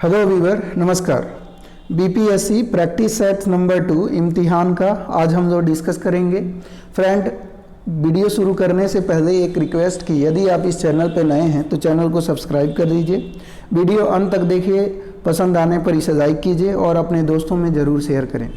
Hello Weaver, नमस्कार। BPSC practice set number 2 इम्तिहान का आज हम लोग डिस्कस करेंगे। फ्रेंड, वीडियो शुरू करने से पहले एक रिक्वेस्ट की, यदि आप इस चैनल पर नए हैं तो चैनल को सब्सक्राइब कर दीजिए, वीडियो अंत तक देखिए, पसंद आने पर इसे लाइक कीजिए और अपने दोस्तों में ज़रूर शेयर करें।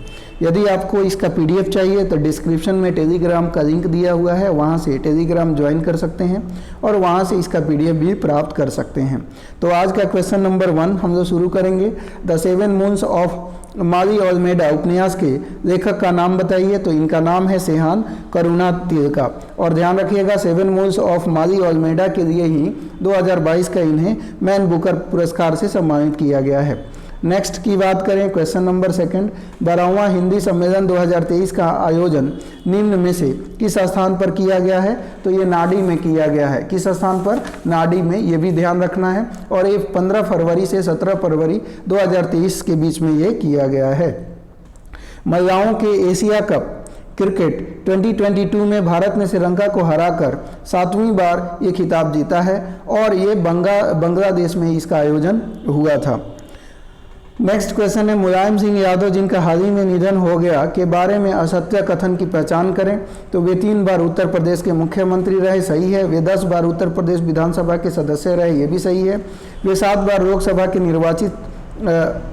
यदि आपको इसका पीडीएफ चाहिए तो डिस्क्रिप्शन में टेलीग्राम का लिंक दिया हुआ है, वहाँ से टेलीग्राम ज्वाइन कर सकते हैं और वहाँ से इसका पीडीएफ भी प्राप्त कर सकते हैं। तो आज का क्वेश्चन नंबर 1 हम लोग शुरू करेंगे। द 7 मून्स ऑफ माली ओल्मेडा उपन्यास के लेखक का नाम बताइए। तो इनका नाम है सेहान करुणातिलका। और ध्यान रखिएगा 7 मून्स ऑफ माली ओल्मेडा के लिए ही 2022 का इन्हें मैन बुकर पुरस्कार से सम्मानित किया गया है। नेक्स्ट की बात करें, क्वेश्चन नंबर 2, 12वां हिंदी सम्मेलन 2023 का आयोजन निम्न में से किस स्थान पर किया गया है? तो ये नाडी में किया गया है। किस स्थान पर? नाडी में, ये भी ध्यान रखना है। और ये 15 फरवरी से 17 फरवरी 2023 के बीच में ये किया गया है। महिलाओं के एशिया कप क्रिकेट 2022 में भारत ने श्रीलंका को हराकर 7वीं बार ये खिताब जीता है और ये बांग्लादेश में इसका आयोजन हुआ था। नेक्स्ट क्वेश्चन है, मुलायम सिंह यादव जिनका हाल ही में निधन हो गया के बारे में असत्य कथन की पहचान करें। तो वे 3 बार उत्तर प्रदेश के मुख्यमंत्री रहे, सही है। वे 10 बार उत्तर प्रदेश विधानसभा के सदस्य रहे, ये भी सही है। वे 7 बार लोकसभा के निर्वाचित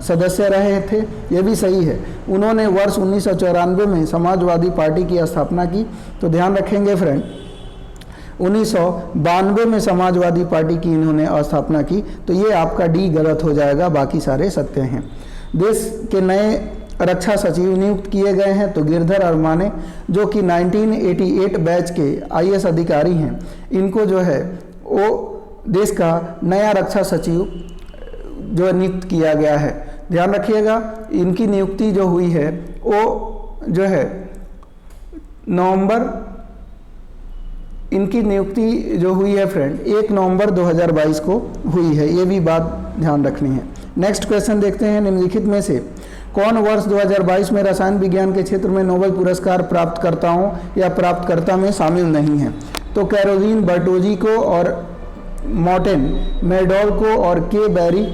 सदस्य रहे थे, ये भी सही है। उन्होंने वर्ष 1994 में समाजवादी पार्टी की स्थापना की। तो ध्यान रखेंगे फ्रेंड, 1992 में समाजवादी पार्टी की इन्होंने स्थापना की। तो ये आपका डी गलत हो जाएगा, बाकी सारे सत्य हैं। देश के नए रक्षा सचिव नियुक्त किए गए हैं। तो गिरधर अरमाने जो कि 1988 बैच के आईएएस अधिकारी हैं, इनको जो है वो देश का नया रक्षा सचिव जो नियुक्त किया गया है। ध्यान रखिएगा, इनकी नियुक्ति जो हुई है वो जो है इनकी नियुक्ति जो हुई है फ्रेंड 1 नवंबर 2022 को हुई है, ये भी बात ध्यान रखनी है। नेक्स्ट क्वेश्चन देखते हैं, निम्नलिखित में से कौन वर्ष 2022 में रसायन विज्ञान के क्षेत्र में नोबेल पुरस्कार प्राप्तकर्ताओं या प्राप्तकर्ता में शामिल नहीं है? तो कैरोलिन बर्टोजी को और मॉर्टेन मेडोल को और के बैरी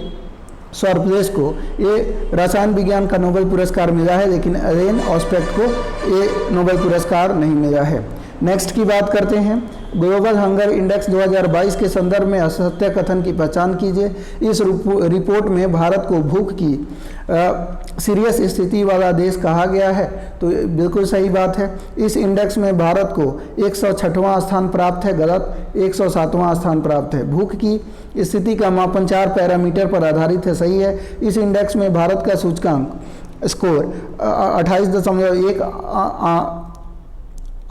सॉर्प्लेस को ये रसायन विज्ञान का नोबेल पुरस्कार मिला है, लेकिन एलेन ऑस्पेक्ट को ये नोबेल पुरस्कार नहीं मिला है। नेक्स्ट की बात करते हैं, ग्लोबल हंगर इंडेक्स 2022 के संदर्भ में असत्य कथन की पहचान कीजिए। इस रिपोर्ट में भारत को भूख की सीरियस स्थिति वाला देश कहा गया है। तो बिल्कुल सही बात है। इस इंडेक्स में भारत को 106वां स्थान प्राप्त है, गलत, 107वां स्थान प्राप्त है। भूख की स्थिति का मापन 4 पैरामीटर पर आधारित है, सही है। इस इंडेक्स में भारत का सूचकांक स्कोर 28.1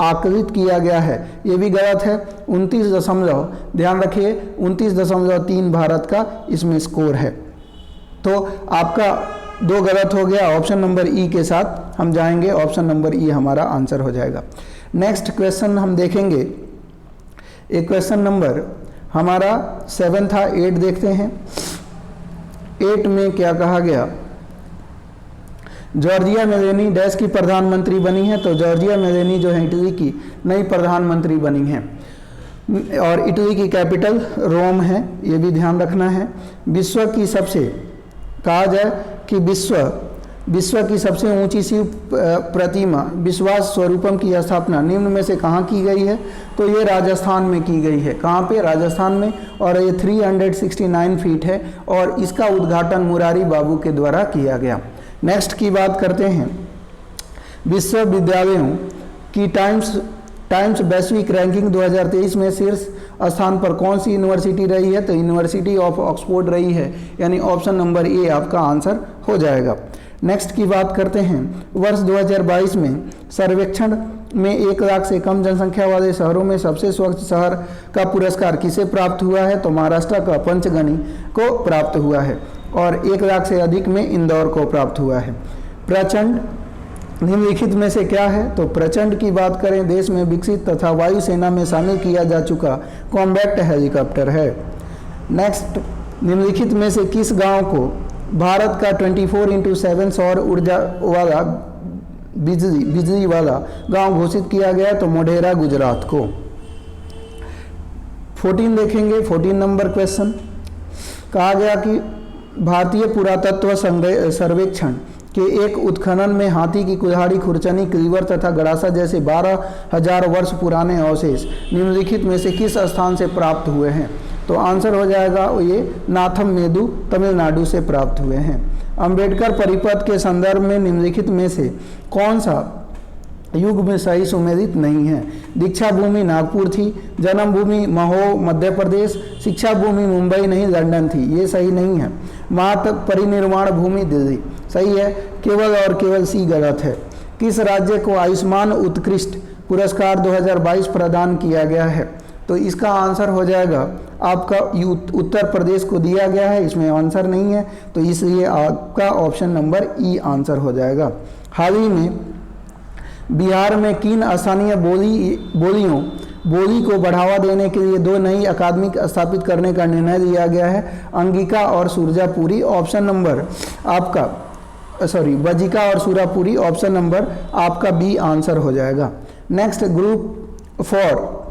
आकलित किया गया है, ये भी गलत है। 29 ध्यान रखिए 29.3 भारत का इसमें स्कोर है। तो आपका 2 गलत हो गया। ऑप्शन नंबर ई के साथ हम जाएंगे, ऑप्शन नंबर ई हमारा आंसर हो जाएगा। नेक्स्ट क्वेश्चन हम देखेंगे, एक क्वेश्चन नंबर हमारा 7 था, 8 देखते हैं। 8 में क्या कहा गया? जॉर्जिया मेलोनी डैश की प्रधानमंत्री बनी है। तो जॉर्जिया मेलोनी जो है इटली की नई प्रधानमंत्री बनी है और इटली की कैपिटल रोम है, ये भी ध्यान रखना है। विश्व की सबसे कहा जाए कि विश्व की सबसे ऊंची शिव प्रतिमा विश्वास स्वरूपम की स्थापना निम्न में से कहाँ की गई है? तो ये राजस्थान में की गई है। कहाँ पे? राजस्थान में। और ये 369 फीट है और इसका उद्घाटन मुरारी बाबू के द्वारा किया गया। नेक्स्ट की बात करते हैं, विश्वविद्यालयों की टाइम्स वैश्विक रैंकिंग 2023 में शीर्ष स्थान पर कौन सी यूनिवर्सिटी रही है? तो यूनिवर्सिटी ऑफ ऑक्सफोर्ड रही है, यानी ऑप्शन नंबर ए आपका आंसर हो जाएगा। नेक्स्ट की बात करते हैं, वर्ष 2022 में सर्वेक्षण में 1 लाख से कम जनसंख्या वाले शहरों में सबसे स्वच्छ शहर का पुरस्कार किसे प्राप्त हुआ है? तो महाराष्ट्र का पंचगनी को प्राप्त हुआ है और 1 लाख से अधिक में इंदौर को प्राप्त हुआ है। प्रचंड निम्नलिखित में से क्या है? तो प्रचंड की बात करें, देश में विकसित तथा वायुसेना में शामिल किया जा चुका कॉम्बैट हेलीकॉप्टर है। नेक्स्ट, निम्नलिखित में से किस गांव को भारत का 24/7 सौर ऊर्जा वाला बिजली वाला गांव घोषित किया गया? तो मोढेरा गुजरात को। 14 देखेंगे, 14 नंबर क्वेश्चन कहा गया कि भारतीय पुरातत्व सर्वेक्षण के एक उत्खनन में हाथी की कुल्हाड़ी, खुरचनी, क्लीवर तथा गड़ासा जैसे 12,000 वर्ष पुराने अवशेष निम्नलिखित में से किस स्थान से प्राप्त हुए हैं? तो आंसर हो जाएगा ये नाथम मेदु तमिलनाडु से प्राप्त हुए हैं। अंबेडकर परिपथ के संदर्भ में निम्नलिखित में से कौन सा युग में सही सुमेलित नहीं है? दीक्षा भूमि नागपुर थी, जन्मभूमि महो मध्य प्रदेश, शिक्षा भूमि मुंबई नहीं लंदन थी, ये सही नहीं है। मात परिनिर्वाण भूमि दिल्ली सही है, केवल और केवल सी गलत है। किस राज्य को आयुष्मान उत्कृष्ट पुरस्कार 2022 प्रदान किया गया है? तो इसका आंसर हो जाएगा आपका उत्तर प्रदेश को दिया गया है, इसमें आंसर नहीं है, तो इसलिए आपका ऑप्शन नंबर ई आंसर हो जाएगा। हाल ही में बिहार में किन स्थानीय बोली को बढ़ावा देने के लिए 2 नई अकादमी स्थापित करने का निर्णय लिया गया है? अंगिका और सुरजापुरी, ऑप्शन नंबर आपका वजिका और सुरापुरी, ऑप्शन नंबर आपका बी आंसर हो जाएगा। नेक्स्ट, ग्रुप 4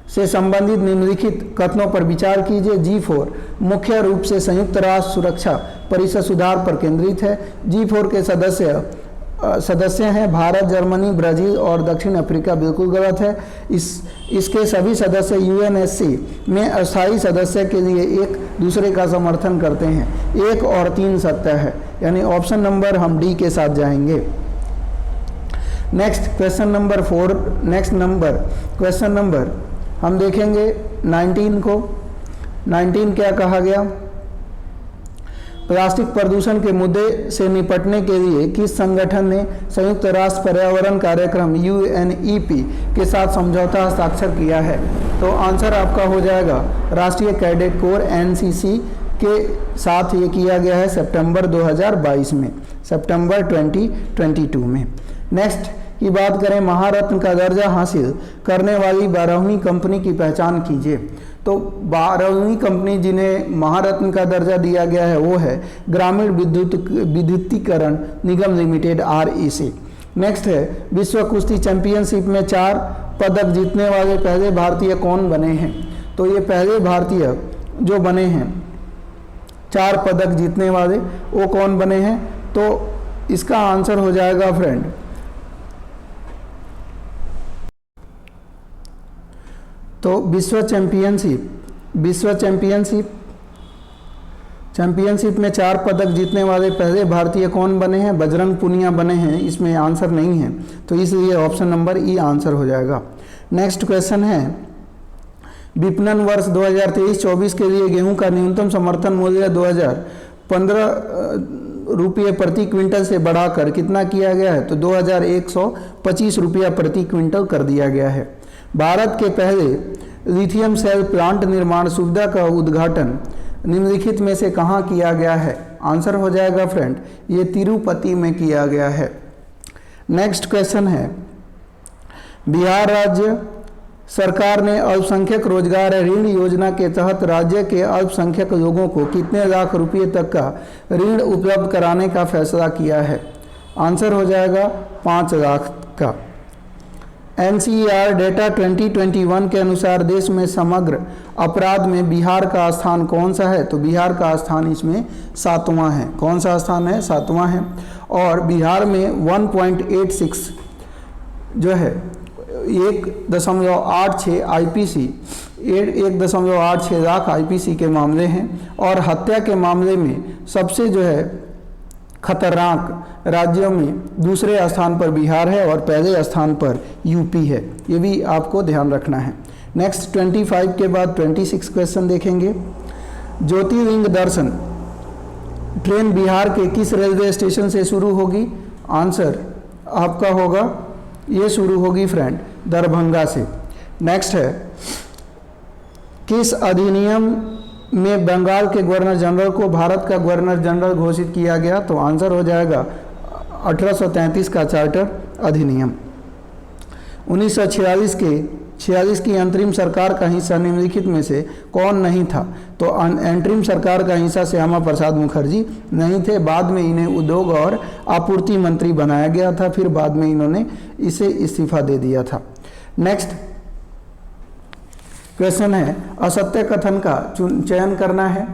से संबंधित निम्नलिखित कथनों पर विचार कीजिए। G4 मुख्य रूप से संयुक्त राष्ट्र सुरक्षा परिषद सुधार पर केंद्रित है। G4 के सदस्य हैं भारत, जर्मनी, ब्राजील और दक्षिण अफ्रीका, बिल्कुल गलत है। इसके सभी सदस्य UNSC में अस्थायी सदस्य के लिए एक दूसरे का समर्थन करते हैं। 1 और 3 सत्य है, यानी ऑप्शन नंबर हम डी के साथ जाएंगे। Next question number 4, question number हम देखेंगे 19 को। 19 क्या कहा गया? प्लास्टिक प्रदूषण के मुद्दे से निपटने के लिए किस संगठन ने संयुक्त राष्ट्र पर्यावरण कार्यक्रम UNEP के साथ समझौता हस्ताक्षर किया है? तो आंसर आपका हो जाएगा राष्ट्रीय कैडेट कोर NCC के साथ ये किया गया है सितंबर 2022 में, सितंबर 2022 में। नेक्स्ट की बात करें, महारत्न का दर्जा हासिल करने वाली 12वीं कंपनी की पहचान कीजिए। तो 12वीं कंपनी जिन्हें महारत्न का दर्जा दिया गया है वो है ग्रामीण विद्युतीकरण निगम लिमिटेड REC। नेक्स्ट है, विश्व कुश्ती चैंपियनशिप में 4 पदक जीतने वाले पहले भारतीय कौन बने हैं? तो ये पहले भारतीय जो बने हैं 4 पदक जीतने वाले, वो कौन बने हैं? तो इसका आंसर हो जाएगा फ्रेंड तो विश्व चैंपियनशिप में 4 पदक जीतने वाले पहले भारतीय कौन बने हैं? बजरंग पुनिया बने हैं, इसमें आंसर नहीं है, तो इसलिए ऑप्शन नंबर ई आंसर हो जाएगा। नेक्स्ट क्वेश्चन है, विपणन वर्ष 2023-24 के लिए गेहूं का न्यूनतम समर्थन मूल्य 2015 रुपये प्रति क्विंटल से बढ़ाकर कितना किया गया है? तो 2125 रुपया प्रति क्विंटल कर दिया गया है। भारत के पहले लिथियम सेल प्लांट निर्माण सुविधा का उद्घाटन निम्नलिखित में से कहाँ किया गया है? आंसर हो जाएगा फ्रेंड ये तिरुपति में किया गया है। नेक्स्ट क्वेश्चन है, बिहार राज्य सरकार ने अल्पसंख्यक रोजगार ऋण योजना के तहत राज्य के अल्पसंख्यक लोगों को कितने लाख रुपए तक का ऋण उपलब्ध कराने का फैसला किया है? आंसर हो जाएगा 5 लाख का। NCER डेटा 2021 के अनुसार देश में समग्र अपराध में बिहार का स्थान कौन सा है? तो बिहार का स्थान इसमें 7वां है। कौन सा स्थान है? 7वां है। और बिहार में 1.86 जो है 1.86 IPC 1.86 लाख IPC के मामले हैं। और हत्या के मामले में सबसे जो है खतरनाक राज्यों में दूसरे स्थान पर बिहार है और पहले स्थान पर यूपी है, ये भी आपको ध्यान रखना है। नेक्स्ट 25 के बाद 26 क्वेश्चन देखेंगे। ज्योतिर्लिंग दर्शन ट्रेन बिहार के किस रेलवे स्टेशन से शुरू होगी? आंसर आपका होगा ये शुरू होगी फ्रेंड दरभंगा से। नेक्स्ट है, किस अधिनियम में बंगाल के गवर्नर जनरल को भारत का गवर्नर जनरल घोषित किया गया? तो आंसर हो जाएगा 1833 का चार्टर अधिनियम। 1946 की अंतरिम सरकार का हिस्सा निम्नलिखित में से कौन नहीं था? तो अंतरिम सरकार का हिस्सा श्यामा प्रसाद मुखर्जी नहीं थे। बाद में इन्हें उद्योग और आपूर्ति मंत्री बनाया गया था, फिर बाद में इन्होंने इसे इस्तीफा दे दिया था। नेक्स्ट क्वेश्चन है, असत्य कथन का चयन करना है।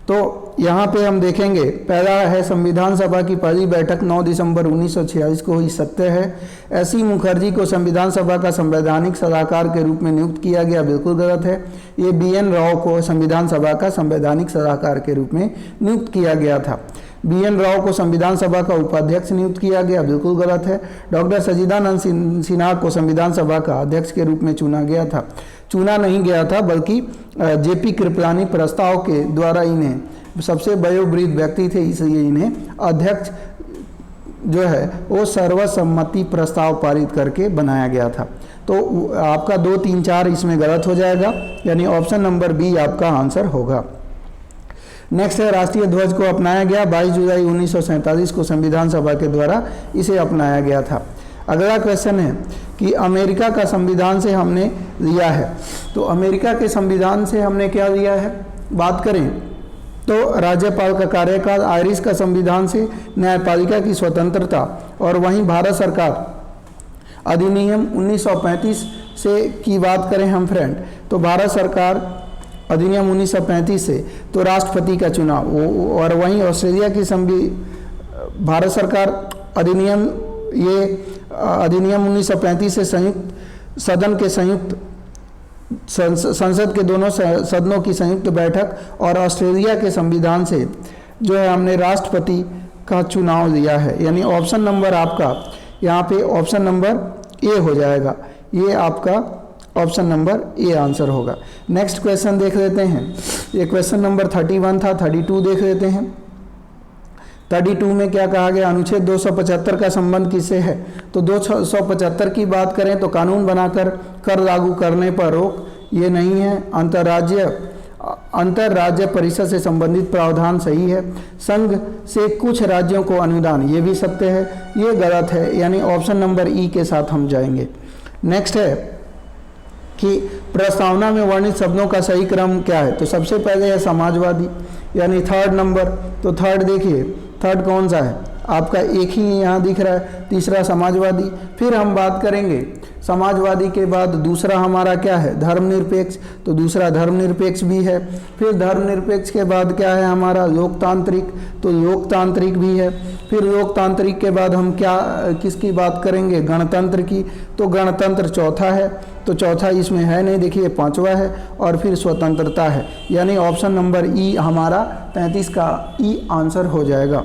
तो यहाँ पे हम देखेंगे, पहला है संविधान सभा की पहली बैठक 9 दिसंबर 1946 को हुई, सत्य है। एस.सी. मुखर्जी को संविधान सभा का संवैधानिक सलाहकार के रूप में नियुक्त किया गया, बिल्कुल गलत है। ये बी.एन. राव को संविधान सभा का संवैधानिक सलाहकार के रूप में नियुक्त किया गया था। बी.एन. राव को संविधान सभा का उपाध्यक्ष नियुक्त किया गया, बिल्कुल गलत है। डॉक्टर सच्चिदानंद सिन्हा को संविधान सभा का अध्यक्ष के रूप में चुना गया था, चुना नहीं गया था बल्कि जे.पी. कृपलानी प्रस्ताव के द्वारा इन्हें, सबसे वयोवृद्ध व्यक्ति थे इसलिए इन्हें अध्यक्ष जो है वो सर्वसम्मति प्रस्ताव पारित करके बनाया गया था। तो आपका 2, 3, 4 इसमें गलत हो जाएगा, यानी ऑप्शन नंबर बी आपका आंसर होगा। नेक्स्ट है राष्ट्रीय ध्वज को अपनाया गया, 22 जुलाई 1947 को संविधान सभा के द्वारा इसे अपनाया गया था। अगला क्वेश्चन है कि अमेरिका का संविधान से हमने लिया है, तो अमेरिका के संविधान से हमने क्या लिया है, बात करें तो राज्यपाल का कार्यकाल, आयरिश का संविधान से न्यायपालिका की स्वतंत्रता, और वहीं भारत सरकार अधिनियम 1935 से की बात करें हम फ्रेंड, तो भारत सरकार अधिनियम 1935 से तो राष्ट्रपति का चुनाव, और वहीं ऑस्ट्रेलिया की भारत सरकार अधिनियम, ये अधिनियम 1935 से संयुक्त सदन के संयुक्त संसद के दोनों सदनों की संयुक्त बैठक, और ऑस्ट्रेलिया के संविधान से जो है हमने राष्ट्रपति का चुनाव लिया है, यानी ऑप्शन नंबर आपका यहाँ पे ऑप्शन नंबर ए हो जाएगा। ये आपका ऑप्शन नंबर ए आंसर होगा। नेक्स्ट क्वेश्चन देख लेते हैं, ये क्वेश्चन नंबर 31 था, 32 देख लेते हैं। 32 में क्या कहा गया, अनुच्छेद 275 का संबंध किससे है, तो 275 की बात करें तो कानून बनाकर कर लागू करने पर रोक, ये नहीं है। अंतर्राज्य परिषद से संबंधित प्रावधान सही है। संघ से कुछ राज्यों को अनुदान, ये भी सत्य है, ये गलत है, यानी ऑप्शन नंबर ई के साथ हम जाएंगे। नेक्स्ट है कि प्रस्तावना में वर्णित शब्दों का सही क्रम क्या है, तो सबसे पहले है समाजवादी, यानी थर्ड नंबर, तो थर्ड देखिए, थर्ड कौन सा है आपका, एक ही यहाँ दिख रहा है, तीसरा समाजवादी। फिर हम बात करेंगे समाजवादी के बाद दूसरा हमारा क्या है, धर्मनिरपेक्ष, तो दूसरा धर्मनिरपेक्ष भी है। फिर धर्मनिरपेक्ष के बाद क्या है हमारा, लोकतांत्रिक, तो लोकतांत्रिक भी है। फिर लोकतांत्रिक के बाद हम क्या किसकी बात करेंगे, गणतंत्र की, तो गणतंत्र चौथा है, तो चौथा इसमें है नहीं, देखिए पांचवा है। और फिर स्वतंत्रता है, यानी ऑप्शन नंबर ई हमारा 33 का ई आंसर हो जाएगा।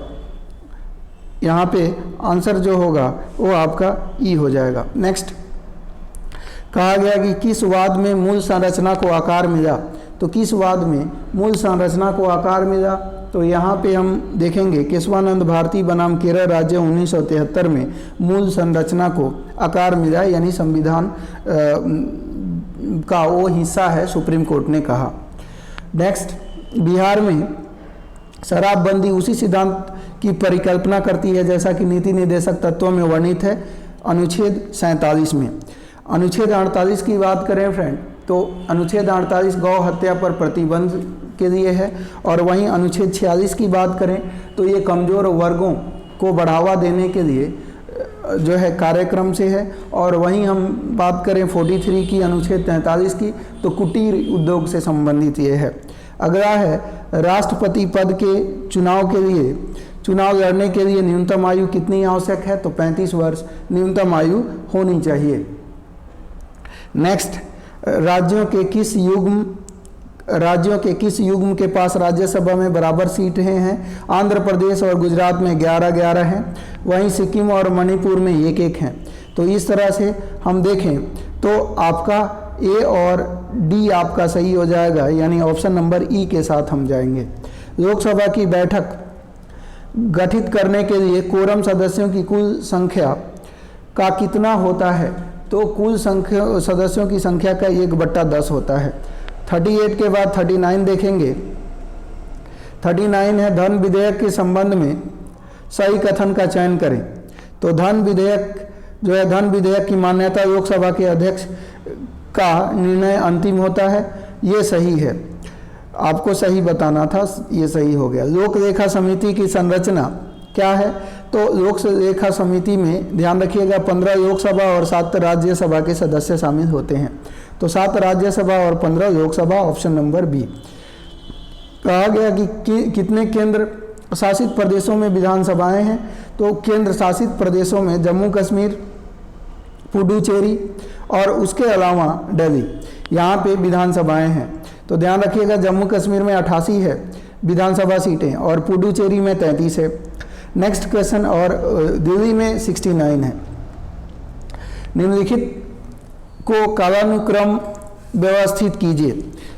यहाँ पे आंसर जो होगा वो आपका ई हो जाएगा। नेक्स्ट कहा गया कि किस वाद में मूल संरचना को आकार मिला, तो किस वाद में मूल संरचना को आकार मिला, तो यहाँ पे हम देखेंगे केशवानंद भारती बनाम केरल राज्य 1973 में मूल संरचना को आकार मिला, यानी संविधान का वो हिस्सा है, सुप्रीम कोर्ट ने कहा। नेक्स्ट, बिहार में शराबबंदी उसी सिद्धांत की परिकल्पना करती है जैसा कि नीति निर्देशक तत्वों में वर्णित है अनुच्छेद 47 में। अनुच्छेद 48 की बात करें फ्रेंड, तो अनुच्छेद 48 गौ हत्या पर प्रतिबंध के लिए है, और वहीं अनुच्छेद 46 की बात करें तो ये कमज़ोर वर्गों को बढ़ावा देने के लिए जो है कार्यक्रम से है। और वहीं हम बात करें 43 की, अनुच्छेद 43 की, तो कुटीर उद्योग से संबंधित ये है। अगला है राष्ट्रपति पद के चुनाव के लिए, चुनाव लड़ने के लिए न्यूनतम आयु कितनी आवश्यक है, तो 35 वर्ष न्यूनतम आयु होनी चाहिए। नेक्स्ट, राज्यों के किस युग्म के पास राज्यसभा में बराबर सीटें हैं, आंध्र प्रदेश और गुजरात में 11-11 हैं, वहीं सिक्किम और मणिपुर में 1-1 हैं। तो इस तरह से हम देखें तो आपका ए और डी आपका सही हो जाएगा, यानी ऑप्शन नंबर ई के साथ हम जाएंगे। लोकसभा की बैठक गठित करने के लिए कोरम सदस्यों की कुल संख्या का कितना होता है, तो कुल संख्या सदस्यों की संख्या का 1/10 होता है। 38 के बाद 39 देखेंगे। 39 है धन विधेयक के संबंध में सही कथन का चयन करें, तो धन विधेयक जो है, धन विधेयक की मान्यता लोकसभा के अध्यक्ष का निर्णय अंतिम होता है, ये सही है, आपको सही बताना था, ये सही हो गया। लोक लेखा समिति की संरचना क्या है, तो लोक लेखा समिति में ध्यान रखिएगा 15 लोकसभा और 7 राज्यसभा के सदस्य शामिल होते हैं, तो 7 राज्यसभा और 15 लोकसभा, ऑप्शन नंबर बी। कहा गया कि कितने केंद्र शासित प्रदेशों में विधानसभाएं हैं, तो केंद्र शासित प्रदेशों में जम्मू कश्मीर, पुडुचेरी और उसके अलावा दिल्ली, यहाँ पे विधानसभाएं हैं। तो ध्यान रखिएगा, जम्मू कश्मीर में 88 है विधानसभा सीटें और पुडुचेरी में 33 है। नेक्स्ट क्वेश्चन, और दिल्ली में 69 है। निम्नलिखित को कालानुक्रम व्यवस्थित कीजिए।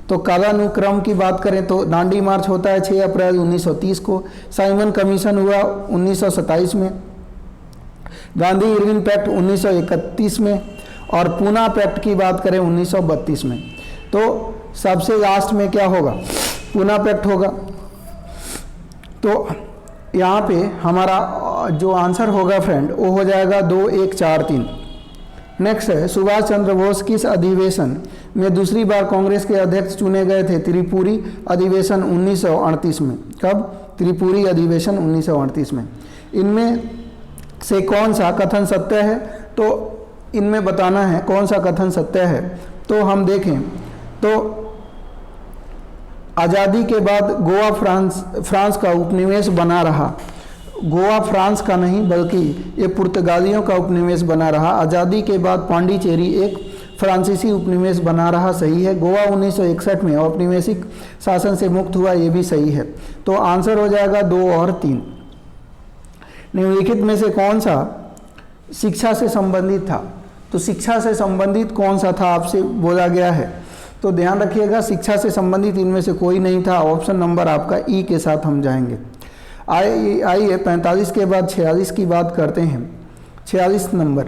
तो कालानुक्रम की बात करें तो दांडी मार्च होता है 6 अप्रैल 1930 को, साइमन कमीशन हुआ 1927 में, गांधी इरविन पैक्ट 1931 में, और पूना पैक्ट की बात करें 1932 में। तो सबसे लास्ट में क्या होगा? पूना पैक्ट होगा। तो यहाँ पे हमारा जो आंसर होगा फ्रेंड वो हो जाएगा 2, 1, 4, 3। नेक्स्ट है, सुभाष चंद्र बोस किस अधिवेशन में दूसरी बार कांग्रेस के अध्यक्ष चुने गए थे? त्रिपुरी अधिवेशन 1938 में। कब? त्रिपुरी अधिवेशन 1938 में। इनमें से कौन सा कथन सत्य है? तो इनमें बताना है कौन सा कथन सत्य है। तो हम देखें तो आज़ादी के बाद गोवा फ्रांस का उपनिवेश बना रहा। गोवा फ्रांस का नहीं बल्कि ये पुर्तगालियों का उपनिवेश बना रहा। आज़ादी के बाद पांडिचेरी एक फ्रांसीसी उपनिवेश बना रहा, सही है। गोवा 1961 में औपनिवेशिक शासन से मुक्त हुआ, ये भी सही है। तो आंसर हो जाएगा 2 और 3। निम्नलिखित में से कौन सा शिक्षा से संबंधित था? तो शिक्षा से संबंधित कौन सा था आपसे बोला गया है? तो ध्यान रखिएगा, शिक्षा से संबंधित इनमें से कोई नहीं था। ऑप्शन नंबर आपका ई के साथ हम जाएंगे। आइए 45 के बाद 46 की बात करते हैं। 46 नंबर,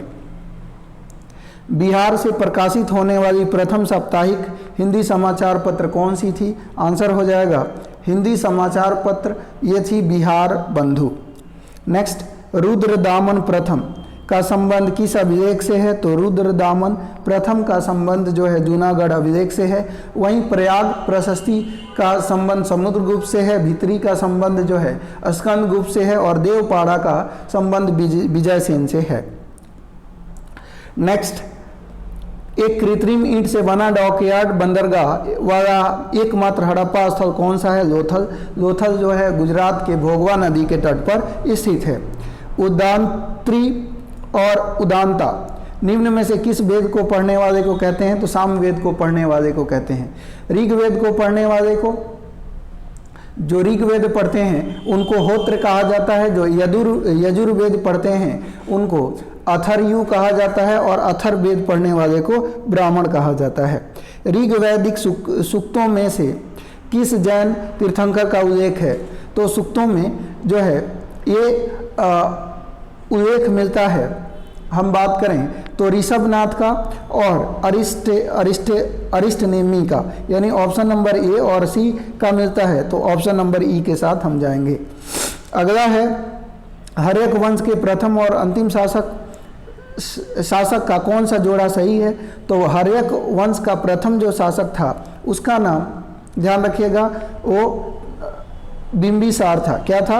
बिहार से प्रकाशित होने वाली प्रथम साप्ताहिक हिंदी समाचार पत्र कौन सी थी? आंसर हो जाएगा हिंदी समाचार पत्र, ये थी बिहार बंधु। नेक्स्ट, रुद्रदामन प्रथम का संबंध किस अभिलेख से है? तो रुद्रदामन प्रथम का संबंध जो है जूनागढ़ अभिलेख से है। वहीं प्रयाग प्रशस्ति का संबंध समुद्रगुप्त से है। भित्री का संबंध जो है स्कंदगुप्त से है और देवपाड़ा का संबंध विजयसेन से है। नेक्स्ट, एक कृत्रिम ईंट से बना डॉकयार्ड बंदरगाह वाला एकमात्र हड़प्पा स्थल कौन सा है? लोथल। लोथल जो है गुजरात के भोगवा नदी के तट पर स्थित है। उदांत्री और उदांता निम्न में से किस वेद को पढ़ने वाले को कहते हैं? तो सामवेद को पढ़ने वाले को कहते हैं। ऋग्वेद को पढ़ने वाले को, जो ऋग्वेद पढ़ते हैं उनको होत्र कहा जाता है। जो यजुर्वेद पढ़ते हैं उनको अथर्यु कहा जाता है और अथर्ववेद पढ़ने वाले को ब्राह्मण कहा जाता है। ऋग्वैदिक सूक्तों में से किस जैन तीर्थंकर का उल्लेख है? तो सूक्तों में जो है ये उल्लेख मिलता है, हम बात करें तो ऋषभनाथ का और अरिष्टनेमी का, यानी ऑप्शन नंबर ए और सी का मिलता है। तो ऑप्शन नंबर ई के साथ हम जाएंगे। अगला है, हर्यक वंश के प्रथम और अंतिम शासक का कौन सा जोड़ा सही है? तो हर्यक वंश का प्रथम जो शासक था उसका नाम ध्यान रखिएगा वो बिंबिसार था। क्या था?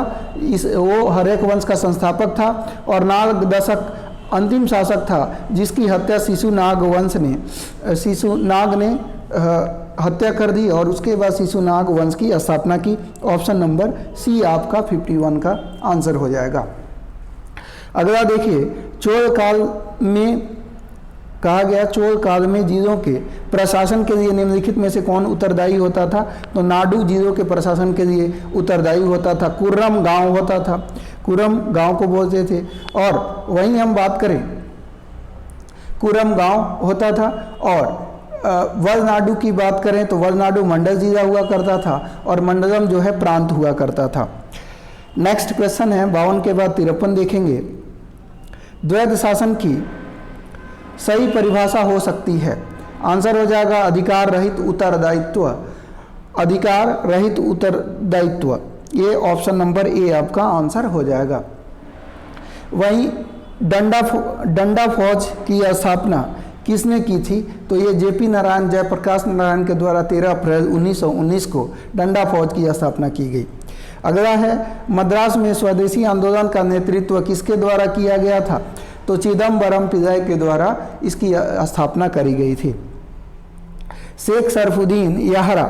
वो हर्यक वंश का संस्थापक था। और नाग दशक अंतिम शासक था जिसकी हत्या शिशुनाग ने हत्या कर दी और उसके बाद शिशुनाग वंश की स्थापना की। ऑप्शन नंबर सी आपका 51 का आंसर हो जाएगा। अगला देखिए, चोल काल में कहा गया, चोल काल में जिलों के प्रशासन के लिए निम्नलिखित में से कौन उत्तरदायी होता था? तो नाडू जिलों के प्रशासन के लिए उत्तरदायी होता था। कुर्रम गांव होता था, कुर्रम गांव को बोलते थे। और वहीं हम बात करें, कुर्रम गांव होता था। और वलनाडु की बात करें तो वलनाडु मंडल जिला हुआ करता था और मंडलम जो है प्रांत हुआ करता था। नेक्स्ट क्वेश्चन है 52 के बाद 53 देखेंगे। द्वैध शासन की सही परिभाषा हो सकती है? आंसर हो जाएगा अधिकार रहित उत्तरदायित्व। अधिकार रहित उत्तरदायित्व, ये ऑप्शन नंबर ए आपका आंसर हो जाएगा। वहीं डंडा फौज की स्थापना किसने की थी? तो ये जेपी नारायण, जयप्रकाश नारायण के द्वारा 13 अप्रैल 1919 को डंडा फौज की स्थापना की गई। अगला है, मद्रास में स्वदेशी आंदोलन का नेतृत्व किसके द्वारा किया गया था? तो चिदम्बरम पिल्लाई के द्वारा इसकी स्थापना करी गई थी। शेख सरफुद्दीन याहरा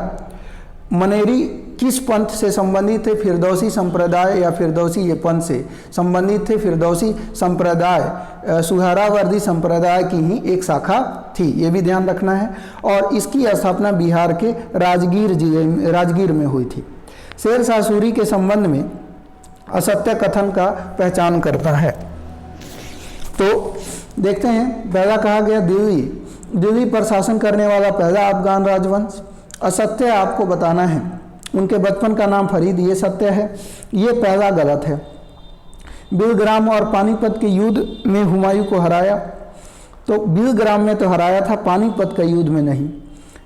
मनेरी किस पंथ से संबंधित थे? फिरदौसी संप्रदाय या फिरदौसी ये पंथ से संबंधित थे। फिरदौसी संप्रदाय सुहरावर्दी संप्रदाय की ही एक शाखा थी, ये भी ध्यान रखना है। और इसकी स्थापना बिहार के राजगीर में हुई थी। शेर शाह सूरी के संबंध में असत्य कथन का पहचान करता है। तो देखते हैं, पहला कहा गया दिल्ली पर शासन करने वाला पहला अफगान राजवंश। असत्य आपको बताना है, उनके बचपन का नाम फरीद, ये सत्य है, ये पहला गलत है। बिलग्राम और पानीपत के युद्ध में हुमायूं को हराया, तो बिलग्राम में तो हराया था, पानीपत का युद्ध में नहीं,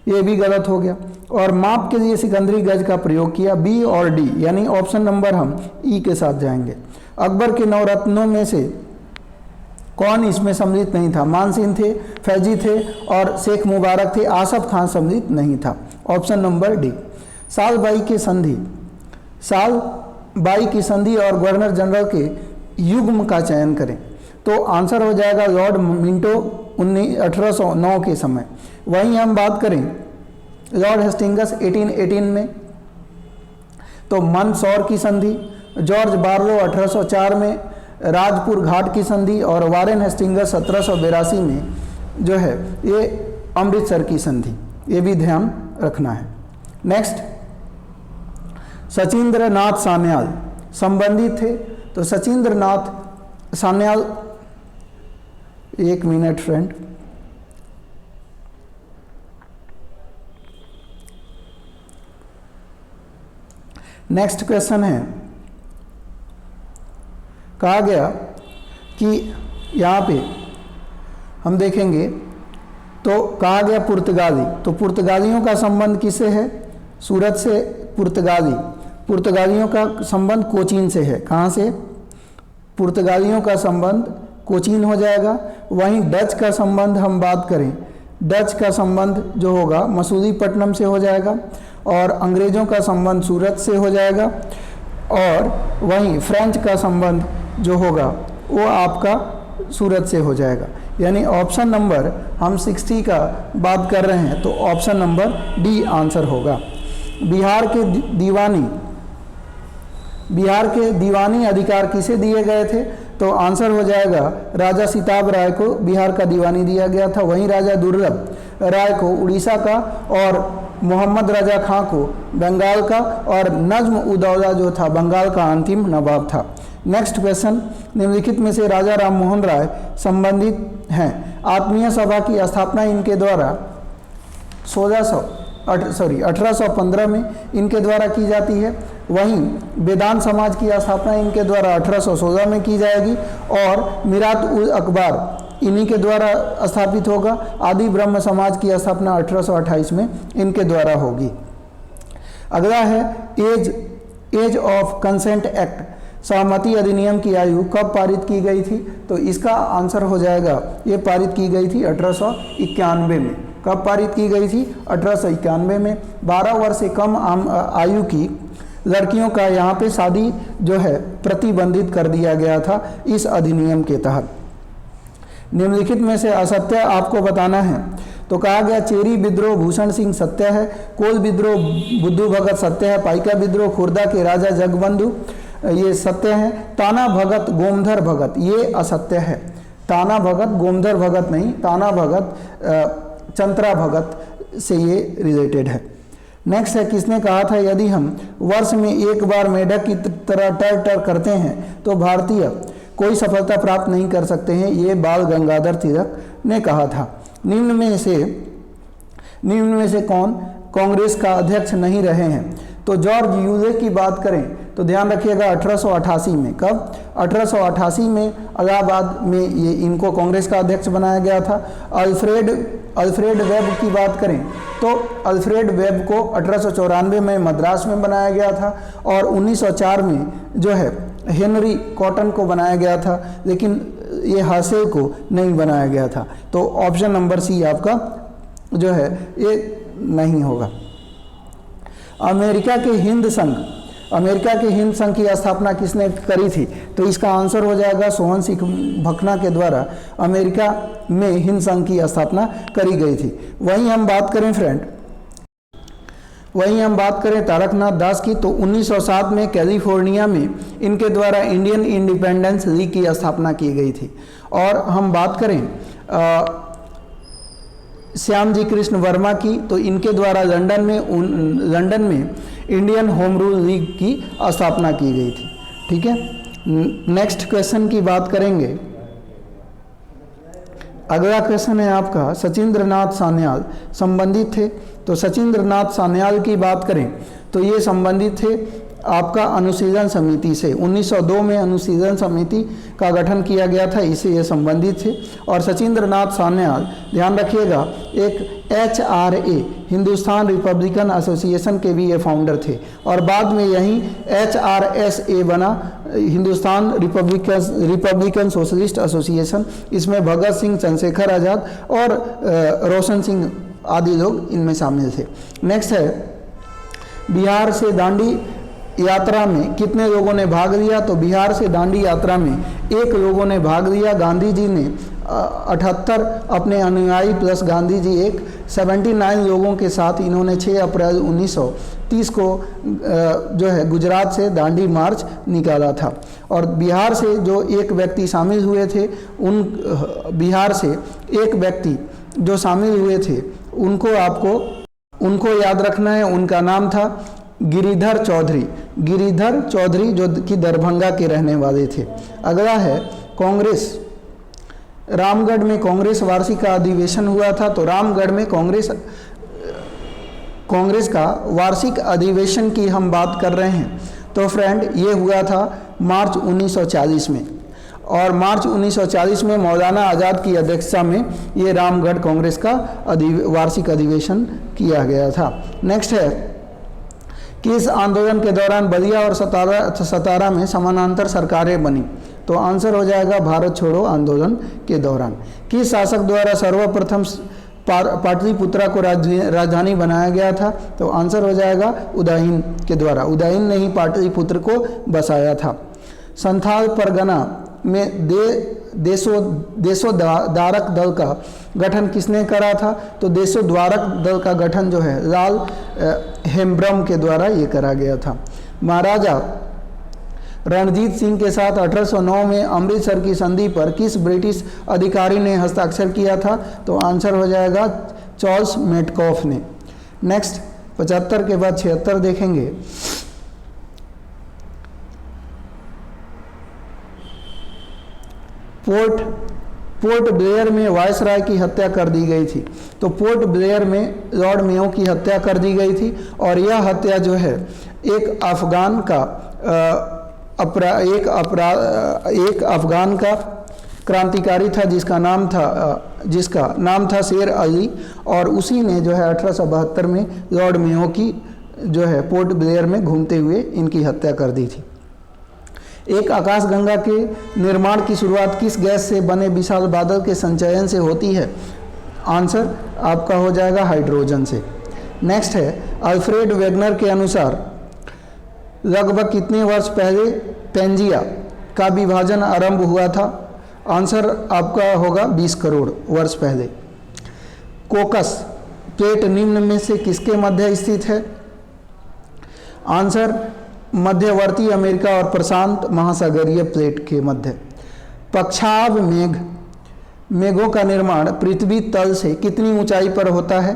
ये भी गलत हो गया। और माप के लिए सिकंदरी गज का प्रयोग किया, बी और डी, यानी ऑप्शन नंबर हम ई के साथ जाएंगे। अकबर के नवरत्नों में से कौन इसमें सम्मिलित नहीं था? मानसिंह थे, फैजी थे और शेख मुबारक थे। आसफ खान सम्मिलित नहीं था, ऑप्शन नंबर डी। साल बाई की संधि और गवर्नर जनरल के युग्म का चयन करें, तो आंसर हो जाएगा लॉर्ड मिंटो 1809 के समय। वहीं हम बात करें लॉर्ड हेस्टिंगस 1818 में, तो मंदसौर की संधि, जॉर्ज बार्लो 1804 में, राजपुर घाट की संधि और वारेन हेस्टिंगस 1782 में जो है ये अमृतसर की संधि, ये भी ध्यान रखना है। नेक्स्ट, सचिंद्र नाथ सान्याल संबंधित थे, तो सचिंद्र नाथ सान्याल, एक मिनट फ्रेंड, नेक्स्ट क्वेश्चन है, कहा गया कि यहाँ पे हम देखेंगे तो कहा गया पुर्तगाली, तो पुर्तगालियों का संबंध किससे है? सूरत से पुर्तगालियों का संबंध कोचीन से है। कहाँ से? पुर्तगालियों का संबंध कोचीन हो जाएगा। वहीं डच का संबंध हम बात करें, डच का संबंध जो होगा मसूलीपट्टनम से हो जाएगा और अंग्रेज़ों का संबंध सूरत से हो जाएगा। और वहीं फ्रेंच का संबंध जो होगा वो आपका सूरत से हो जाएगा। यानी ऑप्शन नंबर हम 60 का बात कर रहे हैं, तो ऑप्शन नंबर डी आंसर होगा। बिहार के दीवानी अधिकार किसे दिए गए थे? तो आंसर हो जाएगा राजा सिताब राय को बिहार का दीवानी दिया गया था। वहीं राजा दुर्लभ राय को उड़ीसा का और मोहम्मद रजा खां को बंगाल का और नज्म उदौला जो था बंगाल का अंतिम नवाब था। नेक्स्ट क्वेश्चन, निम्नलिखित में से राजा राम मोहन राय संबंधित हैं? आत्मीय सभा की स्थापना इनके द्वारा 1815 में इनके द्वारा की जाती है। वहीं वेदांत समाज की स्थापना इनके द्वारा 1816 में की जाएगी और मिरात उल अखबार इन्हीं के द्वारा स्थापित होगा। आदि ब्रह्म समाज की स्थापना 1828 में इनके द्वारा होगी। अगला है एज ऑफ कंसेंट एक्ट, सहमति अधिनियम की आयु कब पारित की गई थी? तो इसका आंसर हो जाएगा, ये पारित की गई थी 1891 में। कब पारित की गई थी? 1891 में। 12 वर्ष से कम आयु की लड़कियों का यहाँ पे शादी जो है प्रतिबंधित कर दिया गया था इस अधिनियम के तहत। निम्नलिखित में से असत्य आपको बताना है, तो कहा गया चेरी विद्रोह भूषण सिंह सत्य है, कोल विद्रोह बुद्धू भगत सत्य है, पाइका विद्रोह खुर्दा के राजा जगबंधु ये सत्य है, ताना भगत गोमधर भगत ये असत्य है। ताना भगत गोमधर भगत नहीं, ताना भगत चंत्रा भगत से ये रिलेटेड है। नेक्स्ट है, किसने कहा था यदि हम वर्ष में एक बार मेढक की तरह टर टर करते हैं तो भारतीय कोई सफलता प्राप्त नहीं कर सकते हैं, ये बाल गंगाधर तिलक ने कहा था। निम्न में से कौन कांग्रेस का अध्यक्ष नहीं रहे हैं? तो जॉर्ज यूले की बात करें तो ध्यान रखिएगा 1888 में। कब? 1888 में इलाहाबाद में ये इनको कांग्रेस का अध्यक्ष बनाया गया था। अल्फ्रेड वेब की बात करें तो अल्फ्रेड वेब को 1894 में मद्रास में बनाया गया था और 1904 में जो है हेनरी कॉटन को बनाया गया था, लेकिन ये हासेल को नहीं बनाया गया था। तो ऑप्शन नंबर सी आपका जो है ये नहीं होगा। अमेरिका के हिंद संघ की स्थापना किसने करी थी? तो इसका आंसर हो जाएगा सोहन सिंह भकना के द्वारा अमेरिका में हिंद संघ की स्थापना करी गई थी। वहीं हम बात करें वहीं हम बात करें तारकनाथ दास की, तो 1907 में कैलिफोर्निया में इनके द्वारा इंडियन इंडिपेंडेंस लीग की स्थापना की गई थी। और हम बात करें श्याम जी कृष्ण वर्मा की, तो इनके द्वारा लंदन में इंडियन होम रूल लीग की स्थापना की गई थी। ठीक है, नेक्स्ट क्वेश्चन की बात करेंगे। अगला क्वेश्चन है आपका, सचिंद्रनाथ सान्याल संबंधित थे। तो सचिंद्रनाथ सान्याल की बात करें तो ये संबंधित थे आपका अनुशीलन समिति से। 1902 में अनुशीलन समिति का गठन किया गया था, इसे ये संबंधित थे। और सचिंद्रनाथ सान्याल, ध्यान रखिएगा, एक HRA हिंदुस्तान रिपब्लिकन एसोसिएशन के भी ये फाउंडर थे। और बाद में यही HRSA बना, हिंदुस्तान रिपब्लिकन सोशलिस्ट एसोसिएशन। इसमें भगत सिंह, चंद्रशेखर आज़ाद और रोशन सिंह आदि लोग इनमें शामिल थे। नेक्स्ट है, बिहार से दांडी यात्रा में कितने लोगों ने भाग लिया? तो बिहार से दांडी यात्रा में 1 लोगों ने भाग लिया। गांधी जी ने 78 अपने अनुयायी प्लस गांधी जी एक 79 लोगों के साथ इन्होंने 6 अप्रैल 1930 को जो है गुजरात से दांडी मार्च निकाला था। और बिहार से जो एक व्यक्ति शामिल हुए थे, बिहार से एक व्यक्ति जो शामिल हुए थे उनको याद रखना है। उनका नाम था गिरिधर चौधरी जो कि दरभंगा के रहने वाले थे। अगला है कांग्रेस। रामगढ़ में कांग्रेस वार्षिक अधिवेशन हुआ था। तो रामगढ़ में कांग्रेस का वार्षिक अधिवेशन की हम बात कर रहे हैं। तो फ्रेंड, ये हुआ था मार्च 1940 में। और मार्च 1940 में मौलाना आज़ाद की अध्यक्षता में ये रामगढ़ कांग्रेस का वार्षिक अधिवेशन किया गया था। नेक्स्ट है, किस आंदोलन के दौरान बलिया और सतारा में समानांतर सरकारें बनी? तो आंसर हो जाएगा भारत छोड़ो आंदोलन के दौरान। किस शासक द्वारा सर्वप्रथम पाटलिपुत्रा को राजधानी बनाया गया था? तो आंसर हो जाएगा उदयन के द्वारा। उदयन ने ही पाटलिपुत्र को बसाया था। संथाल परगना में देशोद्धारक दल का गठन किसने करा था? तो देशोद्धारक दल का गठन जो है लाल हेम्ब्रम के द्वारा ये करा गया था। महाराजा रणजीत सिंह के साथ 1809 में अमृतसर की संधि पर किस ब्रिटिश अधिकारी ने हस्ताक्षर किया था? तो आंसर हो जाएगा चार्ल्स मेटकॉफ ने। नेक्स्ट, 75 के बाद 76 देखेंगे। पोर्ट ब्लेयर में वायसराय की हत्या कर दी गई थी। तो पोर्ट ब्लेयर में लॉर्ड मेयो की हत्या कर दी गई थी। और यह हत्या जो है एक अफगान का क्रांतिकारी था जिसका नाम था शेर अली। और उसी ने जो है 1872 में लॉर्ड मेयो की जो है पोर्ट ब्लेयर में घूमते हुए इनकी हत्या कर दी थी। एक आकाशगंगा के निर्माण की शुरुआत किस गैस से बने विशाल बादल के संचयन से होती है? आंसर आपका हो जाएगा हाइड्रोजन से। नेक्स्ट है, अल्फ्रेड वेगनर के अनुसार लगभग कितने वर्ष पहले पेंजिया का विभाजन आरंभ हुआ था? आंसर आपका होगा 20 करोड़ वर्ष पहले। कोकस प्लेट निम्न में से किसके मध्य स्थित है? आंसर मध्यवर्ती अमेरिका और प्रशांत महासागरीय प्लेट के मध्य। पक्षाभ मेघों का निर्माण पृथ्वी तल से कितनी ऊंचाई पर होता है?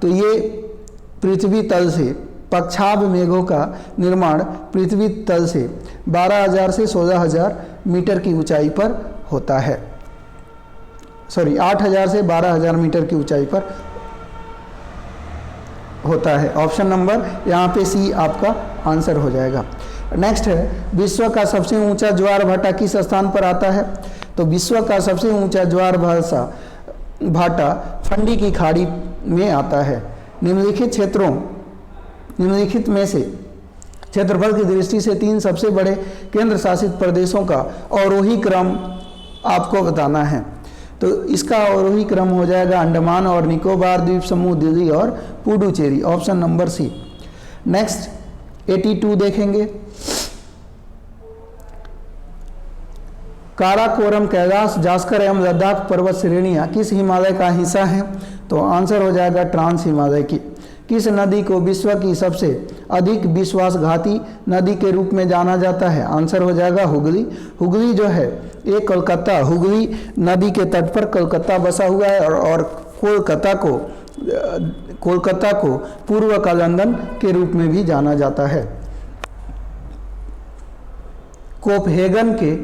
तो ये पृथ्वी तल से पक्षाभ मेघों का निर्माण पृथ्वी तल से 12,000 से 16,000 मीटर की ऊंचाई पर होता है। 8,000 से 12,000 मीटर की ऊंचाई पर होता है। ऑप्शन नंबर यहाँ पे सी आपका आंसर हो जाएगा। नेक्स्ट है, विश्व का सबसे ऊंचा ज्वार भाटा किस स्थान पर आता है? तो विश्व का सबसे ऊंचा ज्वार भाटा फंडी की खाड़ी में आता है। निम्नलिखित में से क्षेत्रफल की दृष्टि से 3 सबसे बड़े केंद्र शासित प्रदेशों का अवरोही क्रम आपको बताना है। तो इसका अवरोही क्रम हो जाएगा अंडमान और निकोबार द्वीप समूह, दिल्ली और Puducherry. Option number C. Next 82 देखेंगे। काराकोरम, कैलाश, जास्कर एवं लद्दाख पर्वत श्रेणियां किस हिमालय का हिस्सा हैं? तो आंसर हो जाएगा ट्रांस हिमालय की। किस नदी को विश्व की सबसे अधिक विश्वासघाती नदी के रूप में जाना जाता है? आंसर हो जाएगा हुगली। हुगली जो है ये कोलकाता, हुगली नदी के तट पर कोलकाता बसा हुआ है और कोलकाता को पूर्व का लंदन के रूप में भी जाना जाता है। कोपहेगन के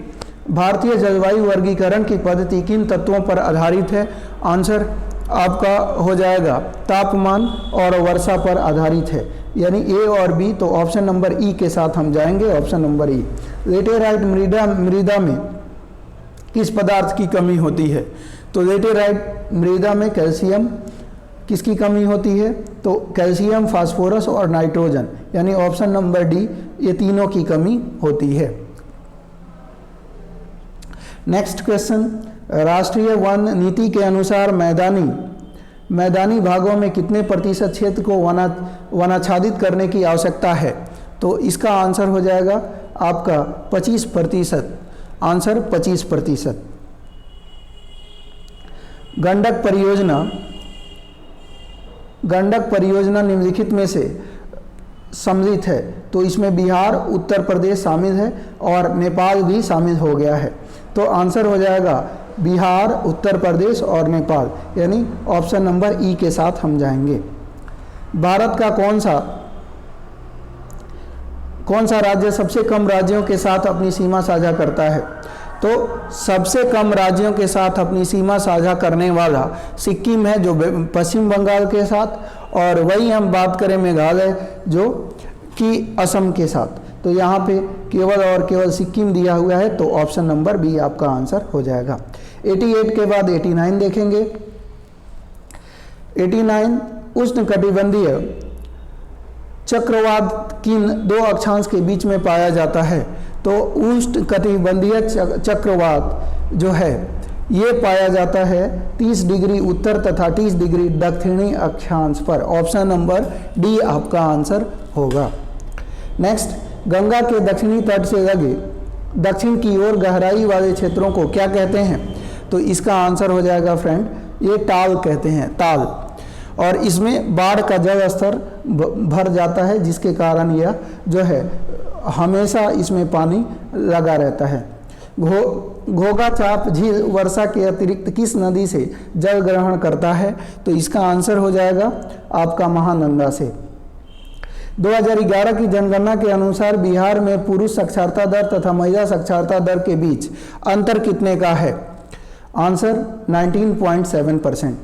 भारतीय जलवायु वर्गीकरण की पद्धति किन तत्वों पर आधारित है? आंसर आपका हो जाएगा तापमान और वर्षा पर आधारित है, यानी ए और बी। तो ऑप्शन नंबर ई के साथ हम जाएंगे, ऑप्शन नंबर ई। लेटेराइट मृदा में किस पदार्थ की कमी होती है? तो लेटेराइट मृदा में कैल्शियम किसकी कमी होती है? तो कैल्शियम, फास्फोरस और नाइट्रोजन, यानी ऑप्शन नंबर डी, ये तीनों की कमी होती है। नेक्स्ट क्वेश्चन, राष्ट्रीय वन नीति के अनुसार मैदानी भागों में कितने प्रतिशत क्षेत्र को वनाच्छादित करने की आवश्यकता है? तो इसका आंसर हो जाएगा आपका 25%। आंसर 25%। गंडक परियोजना निम्नलिखित में से सम्मिलित है, तो इसमें बिहार, उत्तर प्रदेश शामिल है और नेपाल भी शामिल हो गया है। तो आंसर हो जाएगा बिहार, उत्तर प्रदेश और नेपाल, यानी ऑप्शन नंबर ई के साथ हम जाएंगे। भारत का कौन सा राज्य सबसे कम राज्यों के साथ अपनी सीमा साझा करता है? तो सबसे कम राज्यों के साथ अपनी सीमा साझा करने वाला सिक्किम है, जो पश्चिम बंगाल के साथ, और वही हम बात करें मेघालय जो कि असम के साथ। तो यहाँ पे केवल और केवल सिक्किम दिया हुआ है, तो ऑप्शन नंबर बी आपका आंसर हो जाएगा। 88 के बाद 89 देखेंगे। 89 उष्णकटिबंधीय चक्रवात किन दो अक्षांश के बीच में पाया जाता है? तो उष्णकटिबंधीय चक्रवात जो है ये पाया जाता है 30 डिग्री उत्तर तथा 30 डिग्री दक्षिणी अक्षांश पर। ऑप्शन नंबर डी आपका आंसर होगा। नेक्स्ट, गंगा के दक्षिणी तट से लगे दक्षिण की ओर गहराई वाले क्षेत्रों को क्या कहते हैं? तो इसका आंसर हो जाएगा फ्रेंड, ये टाल कहते हैं, ताल। और इसमें बाढ़ का जल स्तर भर जाता है, जिसके कारण यह जो है हमेशा इसमें पानी लगा रहता है। घोघा चाप झील वर्षा के अतिरिक्त किस नदी से जल ग्रहण करता है? तो इसका आंसर हो जाएगा आपका महानंदा से। 2011 की जनगणना के अनुसार बिहार में पुरुष साक्षरता दर तथा महिला साक्षरता दर के बीच अंतर कितने का है? आंसर 19.7%।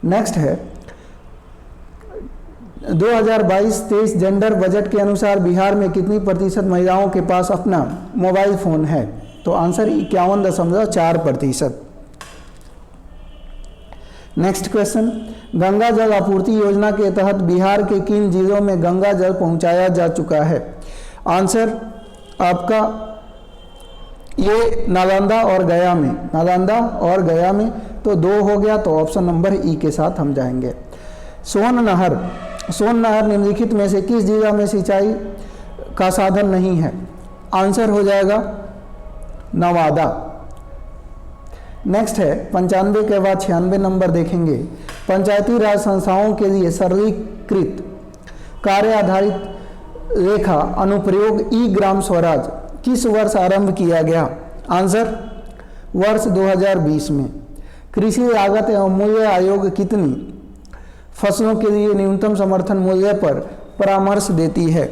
नेक्स्ट है 2022-23 जेंडर बजट के अनुसार बिहार में कितनी प्रतिशत महिलाओं के पास अपना मोबाइल फोन है? तो आंसर 51.4%। नेक्स्ट क्वेश्चन, गंगा जल आपूर्ति योजना के तहत बिहार के किन जिलों में गंगा जल पहुंचाया जा चुका है? आंसर आपका ये नालंदा और गया में, तो 2 हो गया, तो ऑप्शन नंबर ई के साथ हम जाएंगे। सोन नहर निम्नलिखित में से किस जिला में सिंचाई का साधन नहीं है? आंसर हो जाएगा नवादा। नेक्स्ट है 95 के बाद 96 नंबर देखेंगे। पंचायती राज संस्थाओं के लिए सरलीकृत कार्य आधारित रेखा अनुप्रयोग ई ग्राम स्वराज किस वर्ष आरंभ किया गया? आंसर वर्ष 2020 में। कृषि लागत एवं मूल्य आयोग कितनी फसलों के लिए न्यूनतम समर्थन मूल्य पर परामर्श देती है?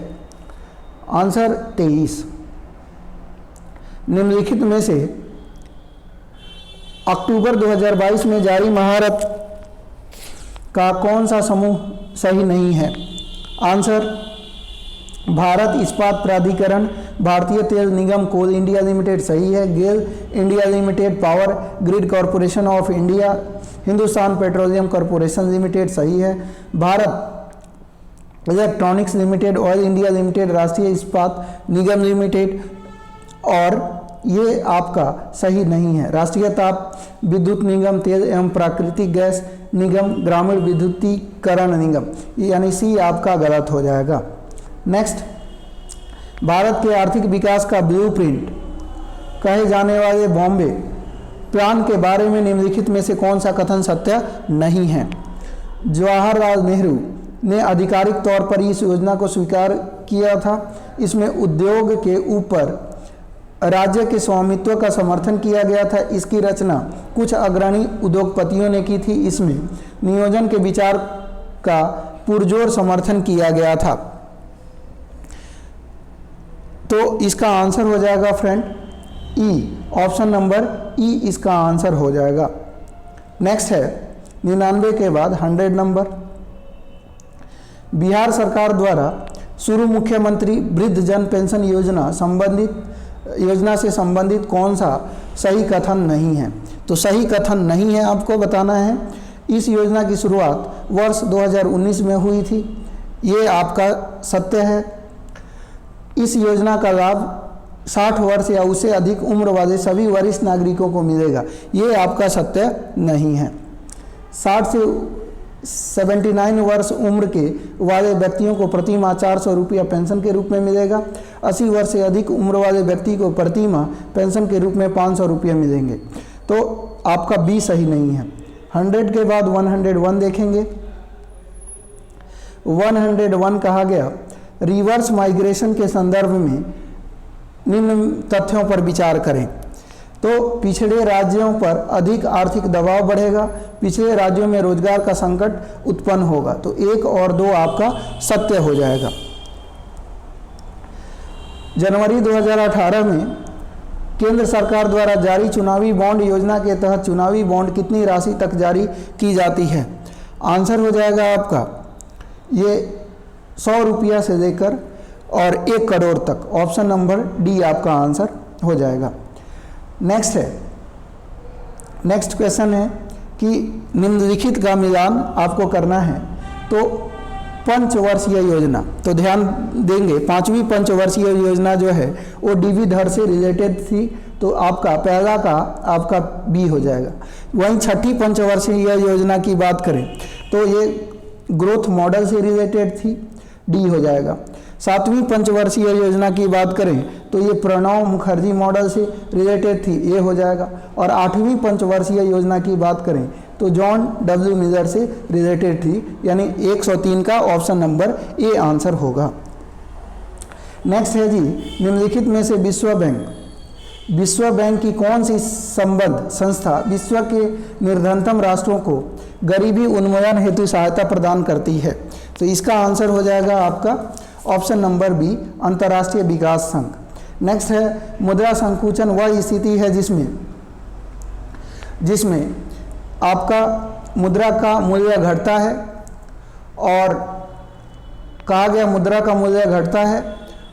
आंसर 23। निम्नलिखित में से अक्टूबर 2022 में जारी महारत का कौन सा समूह सही नहीं है? आंसर भारत इस्पात प्राधिकरण, भारतीय तेल निगम कोल इंडिया लिमिटेड सही है, GAIL India limited, power grid corporation of India, Hindustan petroleum corporation limited सही है, Bharat electronics limited, oil India limited, Rashtriya Ispat निगम लिमिटेड, और ये आपका सही नहीं है। राष्ट्रीय ताप विद्युत निगम, तेल एवं प्राकृतिक गैस निगम, ग्रामीण विद्युतीकरण निगम, यानी सी आपका गलत हो जाएगा। नेक्स्ट, भारत के आर्थिक विकास का ब्लूप्रिंट कहे जाने वाले बॉम्बे प्लान के बारे में निम्नलिखित में से कौन सा कथन सत्य नहीं है? जवाहरलाल नेहरू ने आधिकारिक तौर पर इस योजना को स्वीकार किया था। इसमें उद्योग के ऊपर राज्य के स्वामित्व का समर्थन किया गया था। इसकी रचना कुछ अग्रणी उद्योगपतियों ने की थी। इसमें नियोजन के विचार का पुरजोर समर्थन किया गया था। तो इसका आंसर हो जाएगा फ्रेंड ई, ऑप्शन नंबर ई इसका आंसर हो जाएगा। नेक्स्ट है 99 के बाद 100 नंबर। बिहार सरकार द्वारा शुरू मुख्यमंत्री वृद्धजन पेंशन योजना से संबंधित कौन सा सही कथन नहीं है? तो सही कथन नहीं है आपको बताना है। इस योजना की शुरुआत वर्ष 2019 में हुई थी, ये आपका सत्य है। इस योजना का लाभ 60 वर्ष या उससे अधिक उम्र वाले सभी वरिष्ठ नागरिकों को मिलेगा, ये आपका सत्य नहीं है। 60 से 79 वर्ष उम्र के वाले व्यक्तियों को प्रति माह 400 रुपया पेंशन के रूप में मिलेगा। 80 वर्ष से अधिक उम्र वाले व्यक्ति को प्रति माह पेंशन के रूप में 500 रुपये मिलेंगे। तो आपका बी सही नहीं है। 100 के बाद 101 देखेंगे। 101 कहा गया रिवर्स माइग्रेशन के संदर्भ में निम्न तथ्यों पर विचार करें। तो पिछड़े राज्यों पर अधिक आर्थिक दबाव बढ़ेगा, पिछड़े राज्यों में रोजगार का संकट उत्पन्न होगा। तो 1 और 2 आपका सत्य हो जाएगा। जनवरी 2018 में केंद्र सरकार द्वारा जारी चुनावी बॉन्ड योजना के तहत चुनावी बॉन्ड कितनी राशि तक जारी की जाती है? आंसर हो जाएगा आपका ये 100 रुपया से लेकर और 1 करोड़ तक। ऑप्शन नंबर डी आपका आंसर हो जाएगा। नेक्स्ट क्वेश्चन है कि निम्नलिखित का मिलान आपको करना है। तो पंचवर्षीय योजना, तो ध्यान देंगे 5वीं पंचवर्षीय योजना जो है वो डीवी दर से रिलेटेड थी, तो आपका पहला का आपका बी हो जाएगा। वहीं 6ठी पंचवर्षीय योजना की बात करें तो ये ग्रोथ मॉडल से रिलेटेड थी, डी हो जाएगा। 7वीं पंचवर्षीय योजना की बात करें तो ये प्रणब मुखर्जी मॉडल से रिलेटेड थी, ये हो जाएगा। और 8वीं पंचवर्षीय योजना की बात करें तो जॉन डब्ल्यू मिलर से रिलेटेड थी, यानी 103 का ऑप्शन नंबर ए आंसर होगा। नेक्स्ट है जी निम्नलिखित में से विश्व बैंक की कौन सी संबद्ध संस्था विश्व के निर्धनतम राष्ट्रों को गरीबी उन्मूलन हेतु सहायता प्रदान करती है? तो इसका आंसर हो जाएगा आपका ऑप्शन नंबर बी, अंतर्राष्ट्रीय विकास संघ। नेक्स्ट है मुद्रा संकुचन वह स्थिति है जिसमें आपका मुद्रा का मूल्य घटता है, और कहा गया मुद्रा का मूल्य घटता है,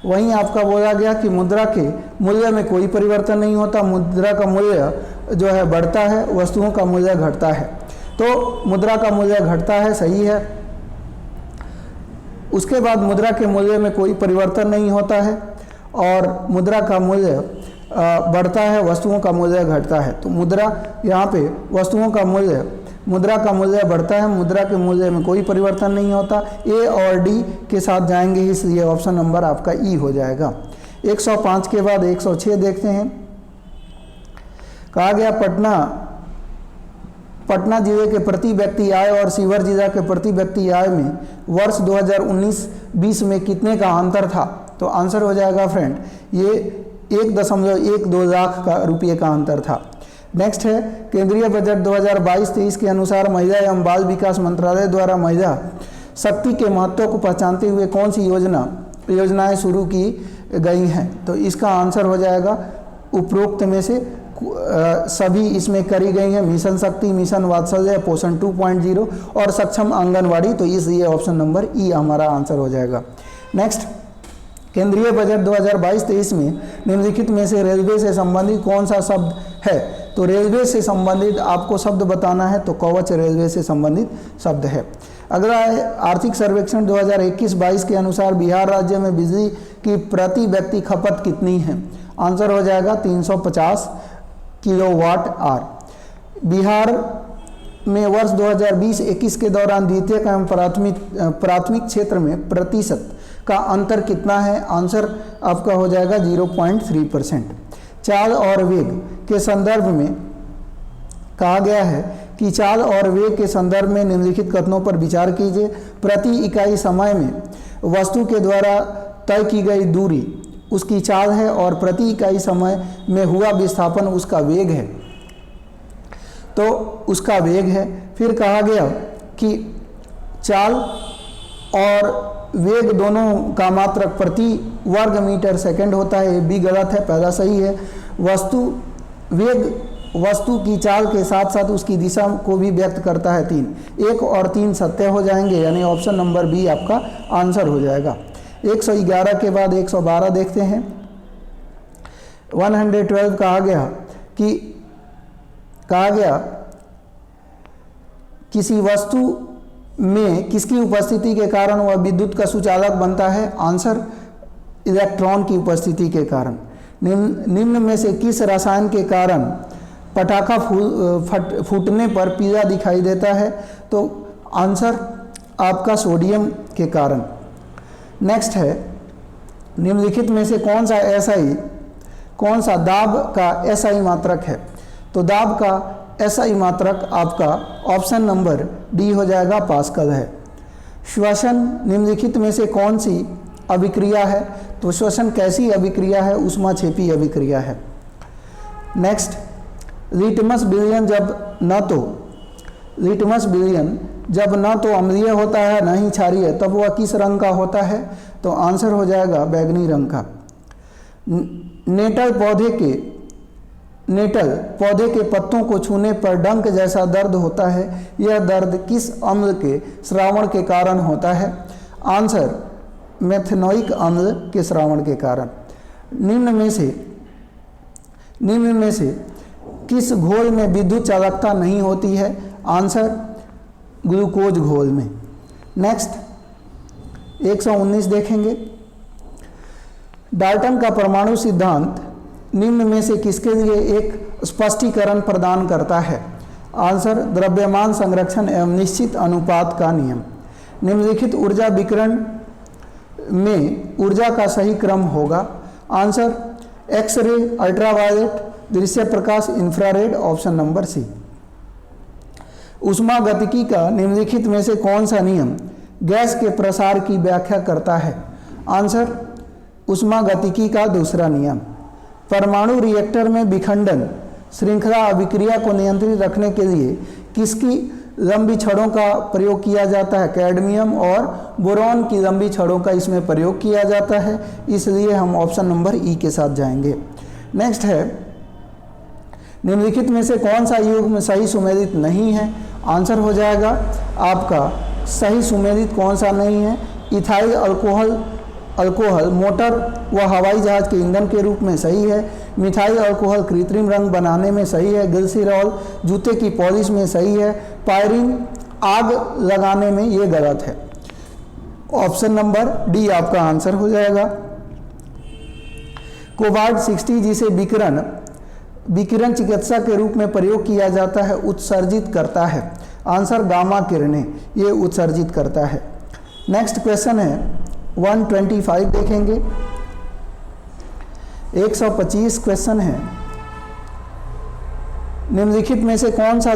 वहीं आपका बोला गया कि मुद्रा के मूल्य में कोई परिवर्तन नहीं होता, मुद्रा का मूल्य जो है बढ़ता है, वस्तुओं का मूल्य घटता है। तो मुद्रा का मूल्य घटता है, सही है। उसके बाद मुद्रा के मूल्य में कोई परिवर्तन नहीं होता है और मुद्रा का मूल्य बढ़ता है, वस्तुओं का मूल्य घटता है। तो मुद्रा यहाँ पे वस्तुओं का मूल्य, मुद्रा का मूल्य बढ़ता है, मुद्रा के मूल्य में कोई परिवर्तन नहीं होता। ए और डी के साथ जाएंगे, इसलिए ऑप्शन नंबर आपका ई हो जाएगा। 105 के बाद 106 देखते हैं। कहा गया पटना जिले के प्रति व्यक्ति आय और शिवहर जिला के प्रति व्यक्ति आय में वर्ष 2019-20 में कितने का अंतर था? तो आंसर हो जाएगा फ्रेंड ये 1.12 लाख का रुपये का अंतर था। नेक्स्ट है केंद्रीय बजट 2022-23 के अनुसार महिला एवं बाल विकास मंत्रालय द्वारा महिला शक्ति के महत्व को पहचानते हुए कौन सी योजनाएं शुरू की गई हैं? तो इसका आंसर हो जाएगा उपरोक्त में से सभी इसमें करी गई हैं। मिशन शक्ति, मिशन वात्सल्य, पोषण 2.0 और सक्षम आंगनवाड़ी। तो इसलिए ऑप्शन नंबर ई हमारा आंसर हो जाएगा। नेक्स्ट केंद्रीय बजट 2022-23 में निम्नलिखित में से रेलवे से संबंधित कौन सा शब्द है? तो रेलवे से संबंधित आपको शब्द बताना है, तो कवच रेलवे से संबंधित शब्द है। अगला है आर्थिक सर्वेक्षण 2021-22 के अनुसार बिहार राज्य में बिजली की प्रति व्यक्ति खपत कितनी है? आंसर हो जाएगा 350 किलोवाट आवर। बिहार में वर्ष 2020-21 के दौरान द्वितीयक एवं प्राथमिक क्षेत्र में प्रतिशत का अंतर कितना है? आंसर आपका हो जाएगा 0.3%। चाल और वेग के संदर्भ में कहा गया है की चाल और वेग के संदर्भ में निम्नलिखित कथनों पर विचार कीजिए। प्रति इकाई समय में वस्तु के द्वारा तय की गई दूरी उसकी चाल है और प्रति इकाई समय में हुआ विस्थापन उसका वेग है, तो उसका वेग है। फिर कहा गया कि चाल और वेग दोनों का मात्रक प्रति वर्ग मीटर सेकंड होता है, ये भी गलत है, पहला सही है। वेग वस्तु की चाल के साथ साथ उसकी दिशा को भी व्यक्त करता है। 3 1 और 3 सत्य हो जाएंगे, यानी ऑप्शन नंबर बी आपका आंसर हो जाएगा। 111 के बाद 112 देखते हैं। 112 कहा गया किसी वस्तु में किसकी उपस्थिति के कारण वह विद्युत का सुचालक बनता है। आंसर इलेक्ट्रॉन की उपस्थिति के कारण। निम्न में से किस रसायन के कारण पटाखा फूटने पर पीला दिखाई देता है, तो आंसर आपका सोडियम के कारण। नेक्स्ट है, निम्नलिखित में से कौन सा दाब का एसआई मात्रक है, तो दाब का एसआई मात्रक आपका ऑप्शन नंबर डी हो जाएगा, पास्कल है। श्वसन निम्नलिखित में से कौन सी अभिक्रिया है, तो श्वसन कैसी अभिक्रिया है, ऊष्माक्षेपी अभिक्रिया है। नेक्स्ट, लिटमस विलयन जब न तो अम्लीय होता है न ही क्षारीय, तब वह किस रंग का होता है, तो आंसर हो जाएगा बैंगनी रंग का। नेटल पौधे के पत्तों को छूने पर डंक जैसा दर्द होता है, यह दर्द किस अम्ल के श्रावण के कारण होता है। आंसर मेथनोइक अम्ल के श्रावण के कारण। निम्न में से किस घोल में विद्युत चालकता नहीं होती है। आंसर ग्लूकोज घोल में। नेक्स्ट 119 देखेंगे। डाल्टन का परमाणु सिद्धांत निम्न में से किसके लिए एक स्पष्टीकरण प्रदान करता है। आंसर द्रव्यमान संरक्षण एवं निश्चित अनुपात का नियम। निम्नलिखित ऊर्जा विकिरण में ऊर्जा का सही क्रम होगा। आंसर एक्सरे, अल्ट्रावायलेट, दृश्य प्रकाश, इंफ्रारेड, ऑप्शन नंबर सी। ऊष्मागतिकी का निम्नलिखित में से कौन सा नियम गैस के प्रसार की व्याख्या करता है। आंसर ऊष्मागतिकी का दूसरा नियम। परमाणु रिएक्टर में विखंडन श्रृंखला अभिक्रिया को नियंत्रित रखने के लिए किसकी लंबी छड़ों का प्रयोग किया जाता है। कैडमियम और बोरॉन की लंबी छड़ों का इसमें प्रयोग किया जाता है, इसलिए हम ऑप्शन नंबर ई के साथ जाएंगे। नेक्स्ट है, निम्नलिखिल में से कौन सा युग्म सही सुमेलित नहीं है। आंसर हो जाएगा आपका सही सुमेलित कौन सा नहीं है। इथाइल अल्कोहल मोटर व हवाई जहाज के ईंधन के रूप में सही है। मिथाइल अल्कोहल कृत्रिम रंग बनाने में सही है। ग्लिसरॉल जूते की पॉलिश में सही है। पायरीन आग लगाने में ये गलत है। ऑप्शन नंबर डी आपका आंसर हो जाएगा। कोबाल्ट 60 जिसे विकिरण चिकित्सा के रूप में प्रयोग किया जाता है, उत्सर्जित करता है। आंसर गामा किरणें ये उत्सर्जित करता है। नेक्स्ट क्वेश्चन है 125 देखेंगे। 125 क्वेश्चन है, निम्नलिखित में से कौन सा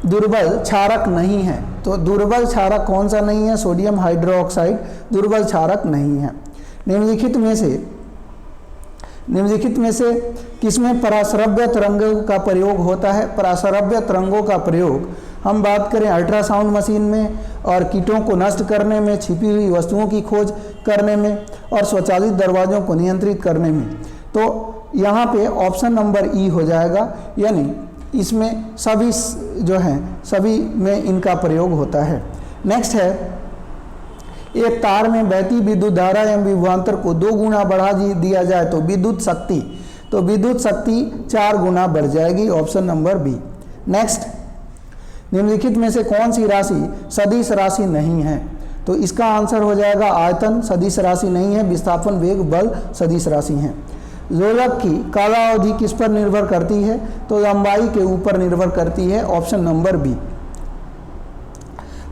दुर्बल क्षारक नहीं है। तो दुर्बल क्षारक कौन सा नहीं है। सोडियम हाइड्रोक्साइड दुर्बल क्षारक नहीं है। निम्नलिखित में से किसमें पराश्रव्य तरंगों का प्रयोग होता है। पराश्रव्य तरंगों का प्रयोग हम बात करें अल्ट्रासाउंड मशीन में और कीटों को नष्ट करने में, छिपी हुई वस्तुओं की खोज करने में और स्वचालित दरवाजों को नियंत्रित करने में। तो यहाँ पे ऑप्शन नंबर ई हो जाएगा, यानी इसमें सभी जो हैं सभी में इनका प्रयोग होता है। नेक्स्ट है, एक तार में बहती विद्युत धारा एवं विभवांतर को 2 गुना बढ़ा दिया जाए तो विद्युत शक्ति 4 गुना बढ़ जाएगी। Option number B. नेक्स्ट, निम्नलिखित में से कौन सी राशि सदिश राशि नहीं है। तो इसका आंसर हो जाएगा आयतन सदिश राशि नहीं है। विस्थापन, वेग, बल सदिश राशि हैं। लोलक की काला अवधि किस पर निर्भर करती है। तो लंबाई के ऊपर निर्भर करती है। Option number B.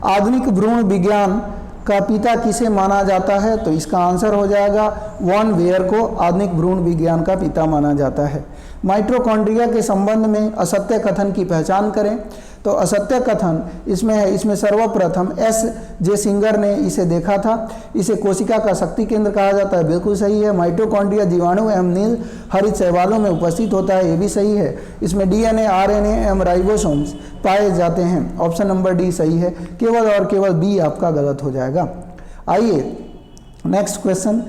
आधुनिक भ्रूण विज्ञान का पिता किसे माना जाता है? तो इसका आंसर हो जाएगा वॉन वेयर को आधुनिक भ्रूण विज्ञान का पिता माना जाता है। माइटोकॉन्ड्रिया के संबंध में असत्य कथन की पहचान करें। तो असत्य कथन इसमें है, इसमें सर्वप्रथम एस जे सिंगर ने इसे देखा था। इसे कोशिका का शक्ति केंद्र कहा जाता है, बिल्कुल सही है। माइटोकॉन्ड्रिया जीवाणु एवं नील हरित शैवालों में उपस्थित होता है, ये भी सही है। इसमें डीएनए, आरएनए एवं राइबोसोम्स पाए जाते हैं, ऑप्शन नंबर डी सही है। केवल और केवल बी आपका गलत हो जाएगा। आइए नेक्स्ट क्वेश्चन।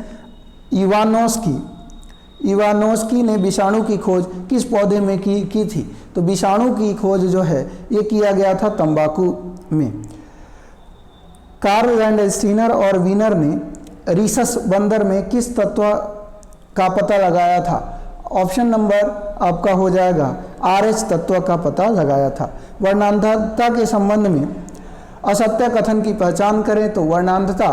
इवानोस्की ने विषाणु की खोज किस पौधे में की थी? तो विषाणु की खोज जो है ये किया गया था तंबाकू में। कार्ल लैंडस्टीनर और वीनर ने रीसस बंदर में किस तत्व का पता लगाया था? ऑप्शन नंबर आपका हो जाएगा RH तत्व का पता लगाया था। वर्णांधता के संबंध में असत्य कथन की पहचान करें। तो वर्णांधता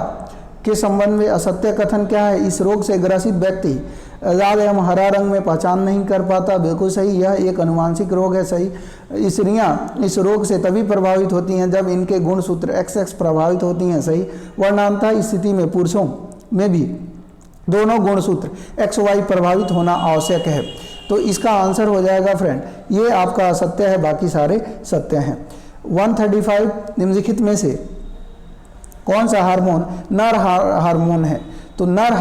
के संबंध में असत्य कथन क्या है? इस रोग से ग्रसित व्यक्ति लाल एवं हरा रंग में पहचान नहीं कर पाता, बिल्कुल सही। यह एक अनुवांशिक रोग है, सही। स्त्रियां इस रोग से तभी प्रभावित होती हैं जब इनके गुणसूत्र XX प्रभावित होती हैं, सही। वर्णांधता स्थिति में पुरुषों में भी दोनों गुणसूत्र XY प्रभावित होना आवश्यक है। तो इसका आंसर हो जाएगा फ्रेंड, ये आपका असत्य है, बाकी सारे सत्य हैं। 135 निम्नलिखित में से कौन सा हार्मोन नर हार्मोन है? तो नर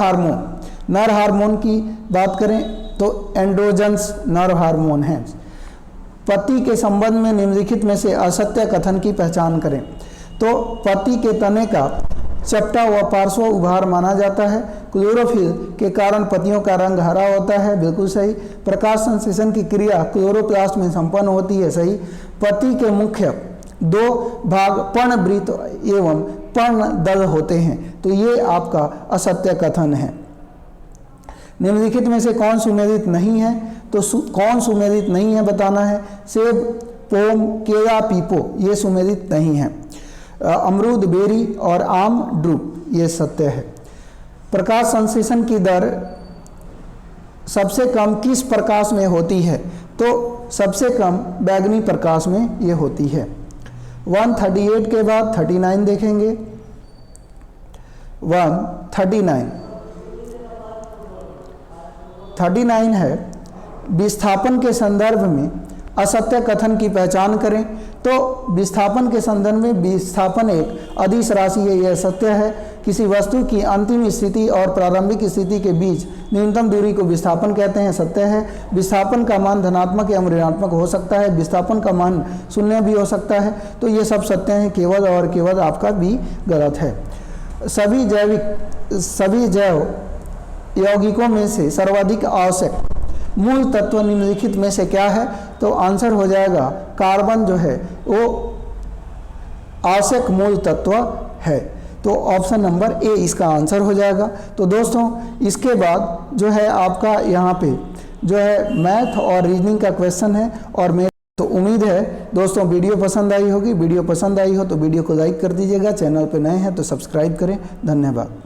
हार्मोन की बात करें तो एंड्रोजन्स नर हार्मोन है। पति के संबंध में निम्नलिखित में से असत्य कथन की पहचान करें। तो पति के तने का चपटा व पार्श्व उभार माना जाता है। क्लोरोफिल के कारण पत्तियों का रंग हरा होता है, बिल्कुल सही। प्रकाश संश्लेषण की क्रिया क्लोरोप्लास्ट में संपन्न होती है, सही। पत्ती के मुख्य 2 भाग पर्णवृत्त एवं पर्णदल होते हैं, तो ये आपका असत्य कथन है। निम्नलिखित में से कौन सुमेलित नहीं है? तो कौन सुमेलित नहीं है बताना है। सेब, पोम, केला, पीपो ये सुमेलित नहीं है। अमरूद, बेरी और आम, ड्रूप ये सत्य है। प्रकाश संश्लेषण की दर सबसे कम किस प्रकाश में होती है? तो सबसे कम बैगनी प्रकाश में ये होती है। 138 के बाद 39 देखेंगे। 39 है, विस्थापन के संदर्भ में असत्य कथन की पहचान करें। तो विस्थापन के संदर्भ में विस्थापन एक अदिश राशि है, यह सत्य है। किसी वस्तु की अंतिम स्थिति और प्रारंभिक स्थिति के बीच न्यूनतम दूरी को विस्थापन कहते हैं, सत्य है। विस्थापन का मान धनात्मक या ऋणात्मक हो सकता है, विस्थापन का मान 0 भी हो सकता है। तो ये सब सत्य हैं, केवल और केवल आपका भी गलत है। सभी जैव यौगिकों में से सर्वाधिक आवश्यक मूल तत्व निम्नलिखित में से क्या है? तो आंसर हो जाएगा कार्बन जो है वो आवश्यक मूल तत्व है। तो ऑप्शन नंबर ए इसका आंसर हो जाएगा। तो दोस्तों इसके बाद जो है आपका यहाँ पे जो है मैथ और रीजनिंग का क्वेश्चन है और मैं तो उम्मीद है दोस्तों वीडियो पसंद आई होगी। वीडियो पसंद आई हो तो वीडियो को लाइक कर दीजिएगा, चैनल पे नए हैं तो सब्सक्राइब करें। धन्यवाद।